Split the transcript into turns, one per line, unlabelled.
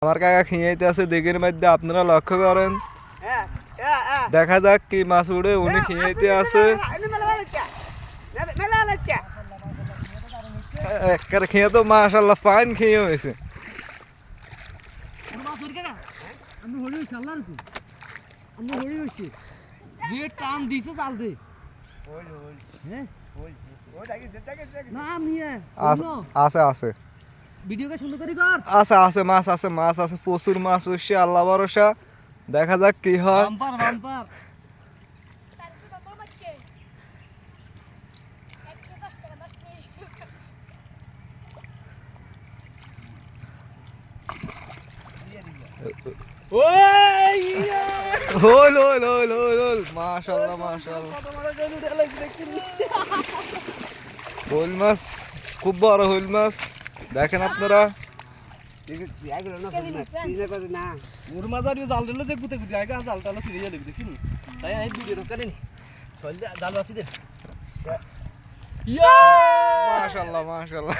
আমার কাকা খিয়াইতে আছে দিকের মধ্যে, আপনারা লক্ষ্য করেন। দেখা যাক কি মাছ উড়ে। উনি খিয়াইতে আছে, একের খেয়ে তো মাশাআল্লাহ ফাইন খেয়ে হয়েছে। আছে আছে আছে আছে মাছ আছে, মাছ আছে, প্রচুর মাছ হচ্ছে, আল্লাহ ভরসা। দেখা যাক কি হয়। হইল হইল হইল হইল হইল, মাশাআল্লাহ মাশাআল্লাহ। হইল মাছ, খুব বড় হইল মাছ, দেখেন আপনারা। মাশাআল্লাহ মাশাআল্লাহ।